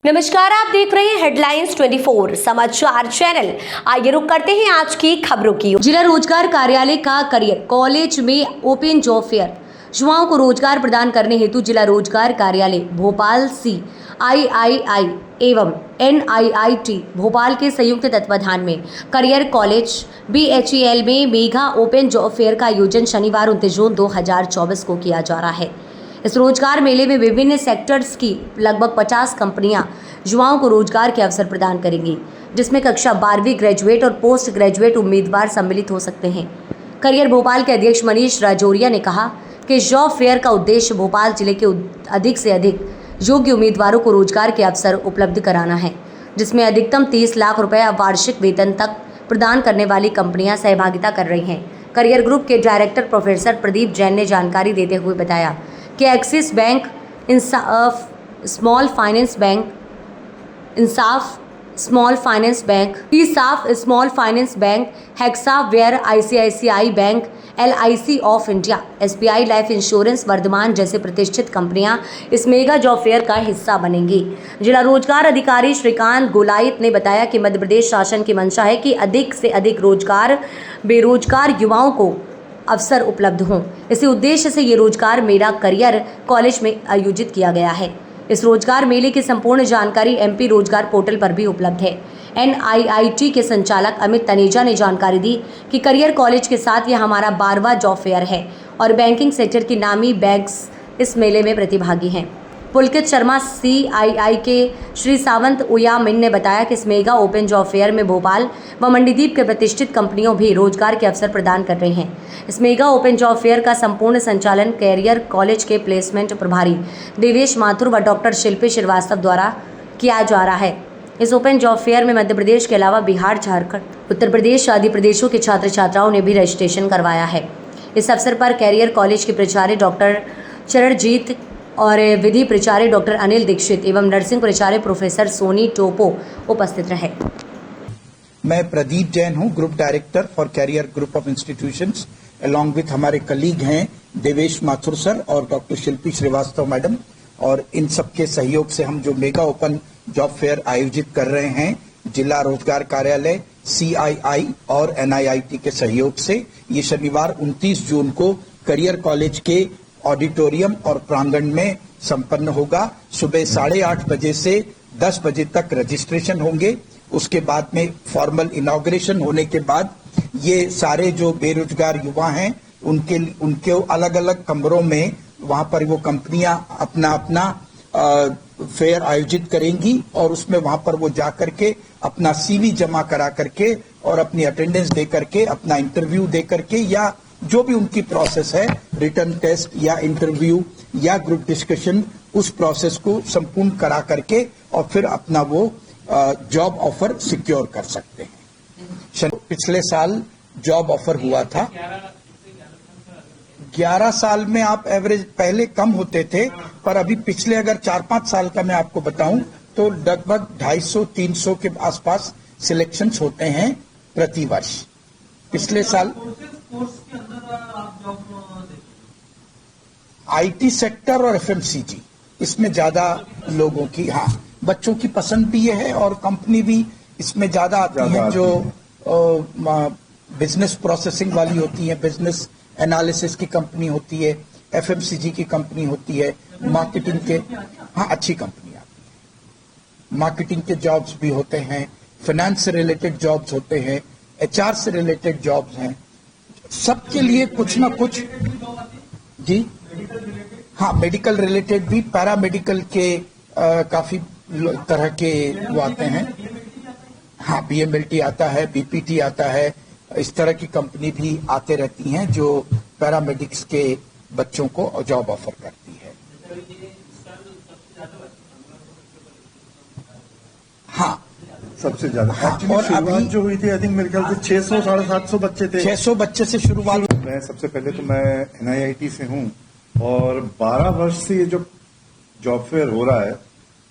नमस्कार, आप देख रहे हैं हेडलाइंस 24 समाचार चैनल। आइए रुक करते हैं आज की खबरों की। जिला रोजगार कार्यालय का करियर कॉलेज में ओपन जॉब फेयर। युवाओं को रोजगार प्रदान करने हेतु जिला रोजगार कार्यालय भोपाल CIII एवं NIIT भोपाल के संयुक्त तत्वाधान में करियर कॉलेज BHEL में मेगा ओपन जॉब फेयर का आयोजन शनिवार 29 जून 2024 को किया जा रहा है। इस रोजगार मेले में विभिन्न सेक्टर्स की लगभग 50 कंपनियां युवाओं को रोजगार के अवसर प्रदान करेंगी, जिसमें कक्षा 12वीं ग्रेजुएट और पोस्ट ग्रेजुएट उम्मीदवार सम्मिलित हो सकते हैं। करियर भोपाल के अध्यक्ष मनीष राजौरिया ने कहा कि जॉब फेयर का उद्देश्य भोपाल जिले के अधिक से अधिक योग्य उम्मीदवारों को रोजगार के अवसर उपलब्ध कराना है, जिसमें अधिकतम 30 लाख रुपए वार्षिक वेतन तक प्रदान करने वाली कंपनियां सहभागिता कर रही हैं। करियर ग्रुप के डायरेक्टर प्रोफेसर प्रदीप जैन ने जानकारी देते हुए बताया कि Axis bank, ESAF small finance bank, Hexaware, ICICI bank, LIC of India, SBI life insurance Vardhman जैसे प्रतिष्ठित कंपनियां इस मेगा जॉब फेयर का हिस्सा बनेंगी। जिला रोजगार अधिकारी श्रीकांत गोलायत ने बताया कि मध्य प्रदेश शासन की मंशा है कि अधिक से अधिक बेरोजगार युवाओं को अवसर उपलब्ध हों। इसी उद्देश्य से ये रोजगार मेला करियर कॉलेज में आयोजित किया गया है। इस रोजगार मेले की संपूर्ण जानकारी MP रोजगार पोर्टल पर भी उपलब्ध है। NIIT के संचालक अमित तनेजा ने जानकारी दी कि करियर कॉलेज के साथ यह हमारा 12वां जॉब फेयर है और बैंकिंग सेक्टर की नामी बैंक्स इस मेले में प्रतिभागी हैं। पुलकित शर्मा CII के श्री सावंत उयामिन ने बताया कि इस मेगा ओपन जॉब फेयर में भोपाल व मंडीदीप के प्रतिष्ठित कंपनियों भी रोजगार के अवसर प्रदान कर रही हैं। इस मेगा ओपन जॉब फेयर का संपूर्ण संचालन कैरियर कॉलेज के प्लेसमेंट प्रभारी देवेश माथुर व डॉक्टर शिल्पी श्रीवास्तव द्वारा किया जा रहा है। इस ओपन जॉब फेयर में मध्य प्रदेश के अलावा बिहार, झारखंड, उत्तर प्रदेश आदि प्रदेशों के छात्र छात्राओं ने भी रजिस्ट्रेशन करवाया है। इस अवसर पर कैरियर कॉलेज के प्राचार्य डॉक्टर चरणजीत और विधि प्राचार्य डॉक्टर अनिल दीक्षित एवं नर्सिंग प्राचार्य प्रोफेसर सोनी टोपो उपस्थित रहे। मैं प्रदीप जैन हूं, group director for career group of institutions, along with हमारे कलीग हैं देवेश माथुर सर और डॉक्टर शिल्पी श्रीवास्तव मैडम, और इन सबके सहयोग से हम जो मेगा ओपन जॉब फेयर आयोजित कर रहे हैं जिला रोजगार कार्यालय CII और NIIT के सहयोग से, ये शनिवार 29 जून को करियर कॉलेज के ऑडिटोरियम और प्रांगण में संपन्न होगा। सुबह 8:30 बजे से 10 बजे तक रजिस्ट्रेशन होंगे। उसके बाद में फॉर्मल इनॉग्रेशन होने के बाद ये सारे जो बेरोजगार युवा हैं उनके अलग अलग कमरों में वहां पर वो कंपनियां अपना फेयर आयोजित करेंगी और उसमें वहां पर वो जा करके अपना CV जमा करा करके और अपनी अटेंडेंस दे करके, अपना इंटरव्यू दे करके, या जो भी उनकी प्रोसेस है, रिटर्न टेस्ट या इंटरव्यू या ग्रुप डिस्कशन, उस प्रोसेस को संपूर्ण करा करके और फिर अपना वो जॉब ऑफर सिक्योर कर सकते हैं। पिछले साल जॉब ऑफर हुआ था। 11 साल में आप एवरेज पहले कम होते थे, पर अभी पिछले अगर 4-5 साल का मैं आपको बताऊं तो लगभग 250-300 के आसपास सिलेक्शंस होते हैं प्रति वर्ष। पिछले साल IT सेक्टर और FMCG इसमें ज्यादा लोगों की, बच्चों की पसंद भी ये है और कंपनी भी इसमें ज्यादा आती है, जो बिजनेस प्रोसेसिंग वाली होती है, बिजनेस एनालिसिस की कंपनी होती है, FMCG की कंपनी होती है, मार्केटिंग के, अच्छी कंपनी आती है। मार्केटिंग के जॉब्स भी होते हैं, फाइनेंस से रिलेटेड जॉब्स होते हैं, HR से रिलेटेड जॉब्स हैं। सबके लिए कुछ ना कुछ जी, मेडिकल रिलेटेड भी, पैरामेडिकल के काफी तरह के वो आते हैं। BMLT आता है, BPT आता है, इस तरह की कंपनी भी आते रहती हैं जो पैरामेडिक्स के बच्चों को जॉब ऑफर करती है। सबसे ज्यादा और शुरुआत जो हुई थी, आई थिंक मेरे ख्याल से 600-750 बच्चे थे। 600 बच्चे से शुरुआत। मैं सबसे पहले तो मैं NIIT से हूं और 12 वर्ष से ये जो जॉब फेयर हो रहा है,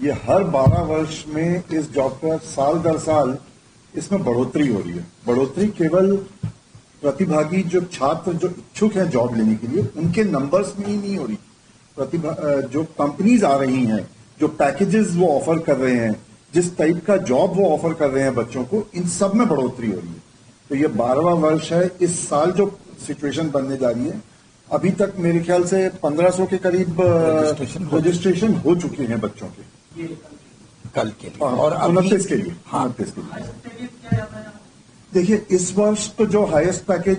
ये हर 12 वर्ष में इस जॉब फेयर साल दर साल इसमें बढ़ोतरी हो रही है। बढ़ोतरी केवल प्रतिभागी जो छात्र जो इच्छुक हैं जॉब लेने के लिए उनके नंबर्स में ही नहीं हो रही, जो कंपनीज आ रही हैं जो पैकेजेस वो ऑफर कर रहे हैं, जिस टाइप का जॉब वो ऑफर कर रहे हैं बच्चों को, इन सब में बढ़ोतरी हो रही है। तो ये 12वां वर्ष है। इस साल जो सिचुएशन बनने जा रही है, अभी तक मेरे ख्याल से 1500 के करीब रजिस्ट्रेशन हो चुके हैं बच्चों के कल के लिए और 29 के लिए। हाँ। 29 के लिए देखिए, इस वर्ष तो जो हाईएस्ट पैकेज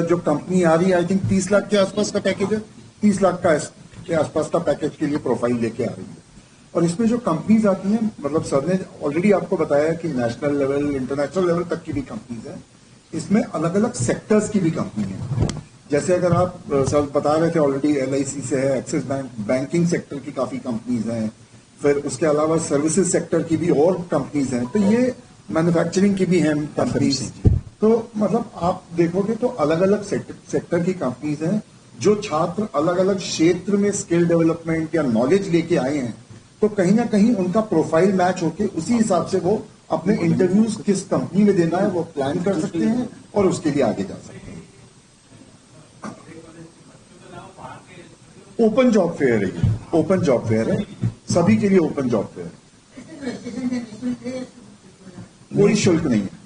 जो कंपनी आ रही है, आई थिंक 30 लाख के आसपास का पैकेज है। 30 लाख के आसपास का पैकेज के लिए प्रोफाइल लेके आ रही है। और इसमें जो कंपनीज आती हैं, मतलब सर ने ऑलरेडी आपको बताया कि नेशनल लेवल, इंटरनेशनल लेवल तक की भी कंपनीज हैं। इसमें अलग अलग सेक्टर्स की भी कंपनी है। जैसे अगर आप सर बता रहे थे ऑलरेडी, LIC से है, एक्सिस बैंक, बैंकिंग सेक्टर की काफी कंपनीज हैं। फिर उसके अलावा सर्विसेज सेक्टर की भी और कंपनीज हैं। तो ये मैन्युफैक्चरिंग की भी हैं कंपनीज। तो मतलब आप देखोगे तो अलग अलग सेक्टर की कंपनीज हैं। जो छात्र अलग अलग क्षेत्र में स्किल डेवलपमेंट या नॉलेज लेके आए हैं, तो कहीं ना कहीं उनका प्रोफाइल मैच होके उसी हिसाब से वो अपने इंटरव्यूज किस कंपनी में देना है वो प्लान कर सकते हैं और उसके लिए आगे जा सकते हैं। ओपन जॉब फेयर है ये, ओपन जॉब फेयर है, सभी के लिए ओपन जॉब फेयर है। कोई शुल्क नहीं है।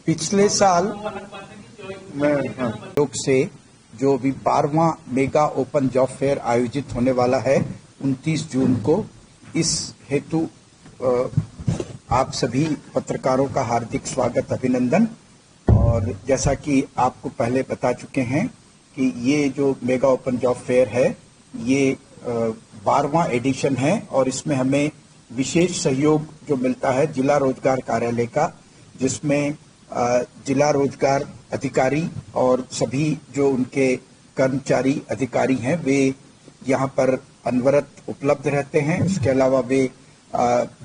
पिछले साल हाँ। लोग से जो भी 12वां मेगा ओपन जॉब फेयर आयोजित होने वाला है 29 जून को, इस हेतु आप सभी पत्रकारों का हार्दिक स्वागत, अभिनंदन। और जैसा कि आपको पहले बता चुके हैं कि ये जो मेगा ओपन जॉब फेयर है ये 12वां एडिशन है और इसमें हमें विशेष सहयोग जो मिलता है जिला रोजगार कार्यालय का, जिसमें जिला रोजगार अधिकारी और सभी जो उनके कर्मचारी अधिकारी हैं वे यहाँ पर अनवरत उपलब्ध रहते हैं। उसके अलावा वे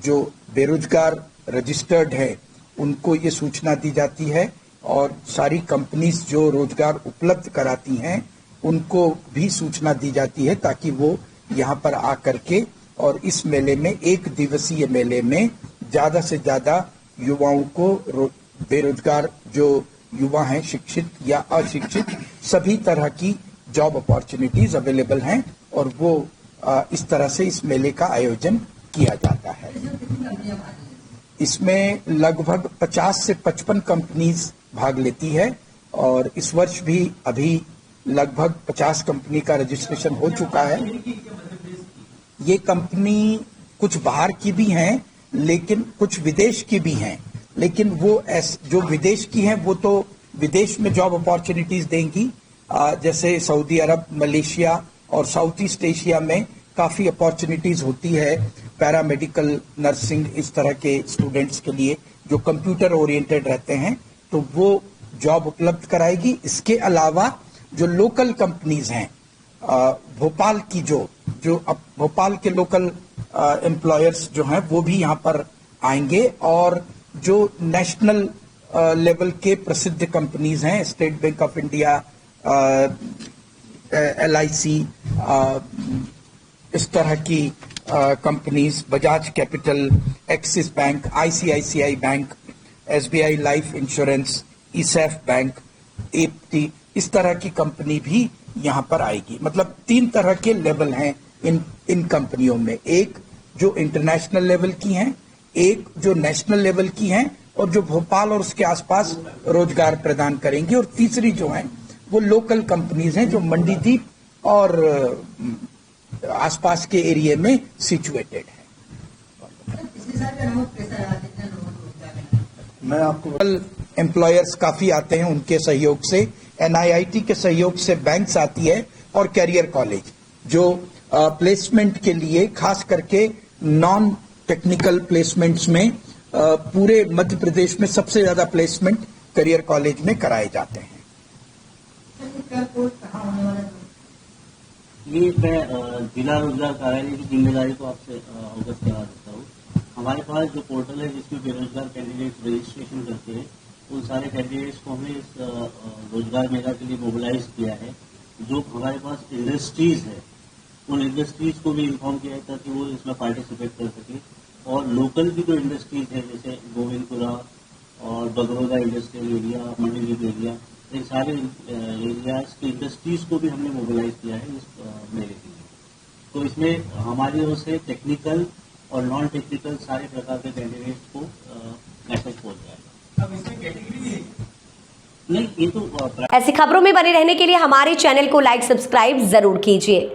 जो बेरोजगार रजिस्टर्ड हैं उनको ये सूचना दी जाती है और सारी कंपनीज जो रोजगार उपलब्ध कराती हैं उनको भी सूचना दी जाती है ताकि वो यहाँ पर आकर के और इस मेले में, एक दिवसीय मेले में ज्यादा से ज्यादा युवाओं को, बेरोजगार जो युवा हैं, शिक्षित या अशिक्षित, सभी तरह की जॉब अपॉर्चुनिटीज अवेलेबल हैं और वो इस तरह से इस मेले का आयोजन किया जाता है। इसमें लगभग 50 से 55 कंपनीज भाग लेती है और इस वर्ष भी अभी लगभग 50 कंपनी का रजिस्ट्रेशन हो चुका है। ये कंपनी कुछ बाहर की भी हैं लेकिन कुछ विदेश की भी हैं, लेकिन वो जो विदेश की हैं वो तो विदेश में जॉब अपॉर्चुनिटीज देंगी। जैसे सऊदी अरब, मलेशिया और साउथ ईस्ट एशिया में काफी अपॉर्चुनिटीज होती है पैरामेडिकल, नर्सिंग, इस तरह के स्टूडेंट्स के लिए जो कंप्यूटर ओरिएंटेड रहते हैं, तो वो जॉब उपलब्ध कराएगी। इसके अलावा जो लोकल कंपनीज हैं, भोपाल की जो भोपाल के लोकल एम्प्लॉयर्स जो हैं वो भी यहाँ पर आएंगे और जो नेशनल लेवल के प्रसिद्ध कंपनीज हैं, state bank of India, LIC, इस तरह की companies, Bajaj capital, axis bank, ICICI bank, SBI life insurance, ESEF bank, APT, इस तरह की कंपनी भी यहाँ पर आएगी। मतलब 3 तरह के लेवल हैं इन कंपनियों में, एक जो इंटरनेशनल लेवल की हैं, एक जो नेशनल लेवल की हैं और जो भोपाल और उसके आसपास रोजगार प्रदान करेंगी, और तीसरी जो है वो लोकल कंपनीज हैं जो मंडीदीप और आसपास के एरिया में सिचुएटेड है। मैं आपको एम्प्लॉयर्स काफी आते हैं उनके सहयोग से, NIIT के सहयोग से बैंक्स आती है और कैरियर कॉलेज जो प्लेसमेंट के लिए, खास करके नॉन टेक्निकल प्लेसमेंट्स में, पूरे मध्य प्रदेश में सबसे ज्यादा प्लेसमेंट करियर कॉलेज में कराए जाते हैं। ये मैं जिला रोजगार कार्यालय की जिम्मेदारी को आपसे अवगत करा देता हूँ। हमारे पास जो पोर्टल है जिसमें बेरोजगार कैंडिडेट्स रजिस्ट्रेशन करते हैं, उन सारे कैंडिडेट्स को हमने इस रोजगार मेला के लिए मोबिलाइज किया है। जो हमारे पास इंडस्ट्रीज है उन इंडस्ट्रीज को भी इन्फॉर्म किया है ताकि वो इसमें पार्टिसिपेट कर सके। और लोकल की जो इंडस्ट्रीज है जैसे गोविंदपुरा और बगरोदा इंडस्ट्रियल एरिया, मंडलीप एरिया, इन सारे एरियाज की इंडस्ट्रीज को भी हमने मोबिलाइज किया है इस मेले के लिए। तो इसमें हमारी ओर से टेक्निकल और नॉन टेक्निकल सारे प्रकार के कैंडिडेट्स को मैसेज पहुंच जाएगा। अब इसमें कैटेगरी नहीं, ये तो ऐसी खबरों में बने रहने के लिए हमारे चैनल को लाइक सब्सक्राइब जरूर कीजिए।